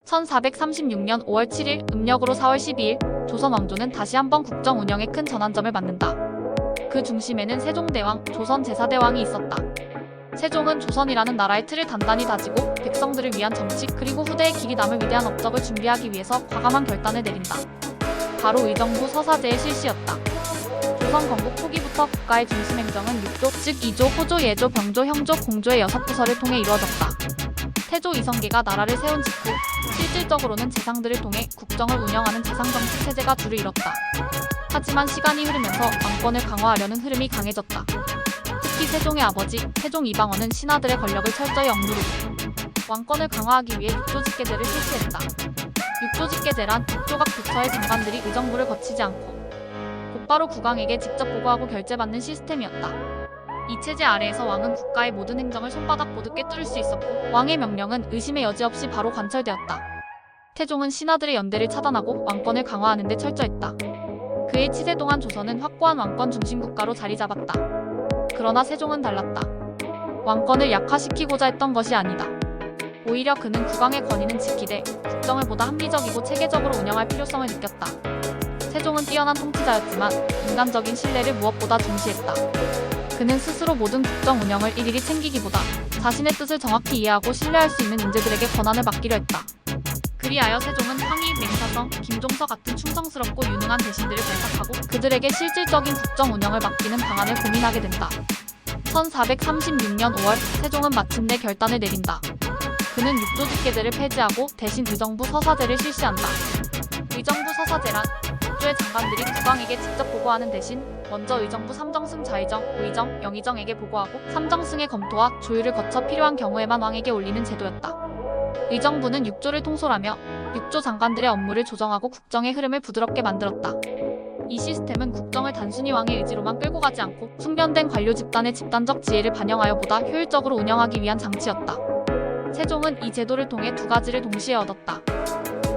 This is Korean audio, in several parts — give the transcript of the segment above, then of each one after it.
1436년 5월 7일 음력으로 4월 12일 조선 왕조는 다시 한번 국정 운영에 큰 전환점을 맞는다. 그 중심에는 세종대왕, 조선 제4대왕이 있었다. 세종은 조선이라는 나라의 틀을 단단히 다지고 백성들을 위한 정치 그리고 후대에 길이 남을 위대한 업적을 준비하기 위해서 과감한 결단을 내린다. 바로 의정부 서사제의 실시였다. 조선 건국 초기부터 국가의 중심 행정은 6조, 즉 2조, 호조, 예조, 병조, 형조, 공조의 6부서를 통해 이루어졌다. 태조 이성계가 나라를 세운 직후 실질적으로는 재상들을 통해 국정을 운영하는 재상정치 체제가 주를 이뤘다. 하지만 시간이 흐르면서 왕권을 강화하려는 흐름이 강해졌다. 특히 세종의 아버지 세종 이방원은 신하들의 권력을 철저히 억누르고 왕권을 강화하기 위해 6조 직계제를 실시했다. 6조 직계제란 6조각 부처의 장관들이 의정부를 거치지 않고 곧바로 국왕에게 직접 보고하고 결재받는 시스템이었다. 이 체제 아래에서 왕은 국가의 모든 행정을 손바닥 보듯 꿰뚫을 수 있었고 왕의 명령은 의심의 여지 없이 바로 관철되었다. 태종은 신하들의 연대를 차단하고 왕권을 강화하는 데 철저했다. 그의 치세 동안 조선은 확고한 왕권 중심 국가로 자리 잡았다. 그러나 세종은 달랐다. 왕권을 약화시키고자 했던 것이 아니다. 오히려 그는 국왕의 권위는 지키되 국정을 보다 합리적이고 체계적으로 운영할 필요성을 느꼈다. 세종은 뛰어난 통치자였지만 인간적인 신뢰를 무엇보다 중시했다. 그는 스스로 모든 국정 운영을 일일이 챙기기보다 자신의 뜻을 정확히 이해하고 신뢰할 수 있는 인재들에게 권한을 맡기려 했다. 그리하여 세종은 황희, 맹사성, 김종서 같은 충성스럽고 유능한 대신들을 발탁하고 그들에게 실질적인 국정 운영을 맡기는 방안을 고민하게 된다. 1436년 5월 세종은 마침내 결단을 내린다. 그는 6조 직계제를 폐지하고 대신 의정부 서사제를 실시한다. 의정부 서사제란 6조의 장관들이 국왕에게 직접 보고하는 대신 먼저 의정부 삼정승 좌의정, 우의정, 영의정에게 보고하고 삼정승의 검토와 조율을 거쳐 필요한 경우에만 왕에게 올리는 제도였다. 의정부는 6조를 통솔하며 6조 장관들의 업무를 조정하고 국정의 흐름을 부드럽게 만들었다. 이 시스템은 국정을 단순히 왕의 의지로만 끌고 가지 않고 숙련된 관료 집단의 집단적 지혜를 반영하여 보다 효율적으로 운영하기 위한 장치였다. 세종은 이 제도를 통해 두 가지를 동시에 얻었다.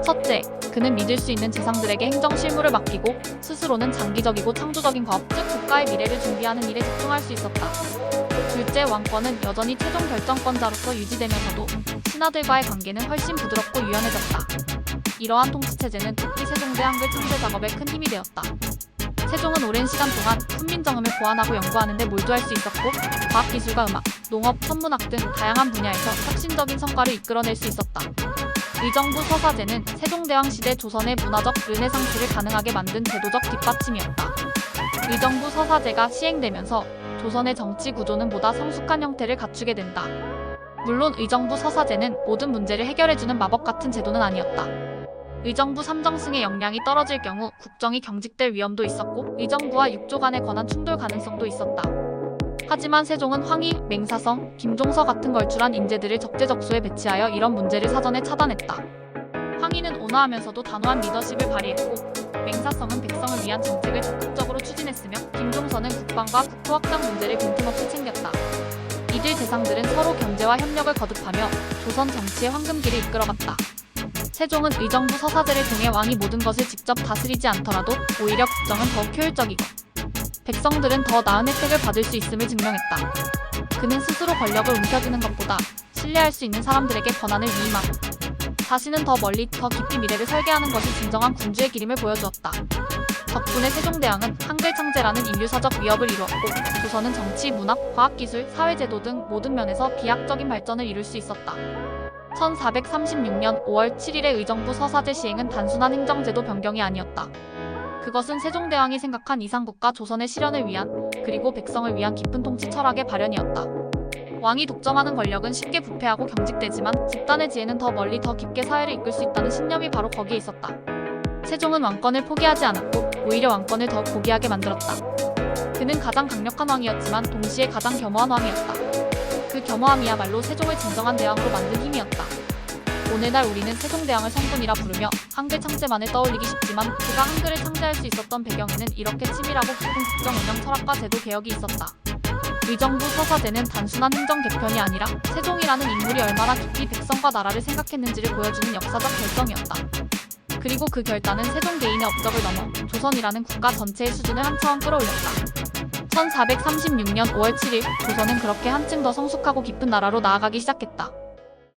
첫째, 그는 믿을 수 있는 재상들에게 행정 실무를 맡기고 스스로는 장기적이고 창조적인 과업, 즉 국가의 미래를 준비하는 일에 집중할 수 있었다. 둘째, 왕권은 여전히 최종 결정권자로서 유지되면서도 신하들과의 관계는 훨씬 부드럽고 유연해졌다. 이러한 통치체제는 특히 세종대 한글 창제 작업에 큰 힘이 되었다. 세종은 오랜 시간 동안 훈민정음을 보완하고 연구하는 데 몰두할 수 있었고 과학기술과 음악, 농업, 천문학 등 다양한 분야에서 혁신적인 성과를 이끌어낼 수 있었다. 의정부 서사제는 세종대왕 시대 조선의 문화적 르네상스를 가능하게 만든 제도적 뒷받침이었다. 의정부 서사제가 시행되면서 조선의 정치 구조는 보다 성숙한 형태를 갖추게 된다. 물론 의정부 서사제는 모든 문제를 해결해주는 마법 같은 제도는 아니었다. 의정부 삼정승의 역량이 떨어질 경우 국정이 경직될 위험도 있었고 의정부와 6조 간의 권한 충돌 가능성도 있었다. 하지만 세종은 황희, 맹사성, 김종서 같은 걸출한 인재들을 적재적소에 배치하여 이런 문제를 사전에 차단했다. 황희는 온화하면서도 단호한 리더십을 발휘했고 맹사성은 백성을 위한 정책을 적극적으로 추진했으며 김종서는 국방과 국토 확장 문제를 빈틈없이 챙겼다. 이들 재상들은 서로 견제와 협력을 거듭하며 조선 정치의 황금기를 이끌어갔다. 세종은 의정부 서사제를 통해 왕이 모든 것을 직접 다스리지 않더라도 오히려 국정은 더욱 효율적이고 백성들은 더 나은 혜택을 받을 수 있음을 증명했다. 그는 스스로 권력을 움켜쥐는 것보다 신뢰할 수 있는 사람들에게 권한을 위임하고 자신은 더 멀리 더 깊이 미래를 설계하는 것이 진정한 군주의 기림을 보여주었다. 덕분에 세종대왕은 한글 창제라는 인류사적 위협을 이루었고 조선은 정치, 문학, 과학기술, 사회제도 등 모든 면에서 비약적인 발전을 이룰 수 있었다. 1436년 5월 7일의 의정부 서사제 시행은 단순한 행정제도 변경이 아니었다. 그것은 세종대왕이 생각한 이상국가 조선의 실현을 위한 그리고 백성을 위한 깊은 통치 철학의 발현이었다. 왕이 독점하는 권력은 쉽게 부패하고 경직되지만 집단의 지혜는 더 멀리 더 깊게 사회를 이끌 수 있다는 신념이 바로 거기에 있었다. 세종은 왕권을 포기하지 않았고 오히려 왕권을 더욱 고귀하게 만들었다. 그는 가장 강력한 왕이었지만 동시에 가장 겸허한 왕이었다. 그 겸허함이야말로 세종을 진정한 대왕으로 만든 힘이었다. 오늘날 우리는 세종대왕을 성군이라 부르며 한글 창제만을 떠올리기 쉽지만 그가 한글을 창제할 수 있었던 배경에는 이렇게 치밀하고 깊은 국정 운영 철학과 제도 개혁이 있었다. 의정부 서사제는 단순한 행정 개편이 아니라 세종이라는 인물이 얼마나 깊이 백성과 나라를 생각했는지를 보여주는 역사적 결정이었다. 그리고 그 결단은 세종 개인의 업적을 넘어 조선이라는 국가 전체의 수준을 한 차원 끌어올렸다. 1436년 5월 7일 조선은 그렇게 한층 더 성숙하고 깊은 나라로 나아가기 시작했다.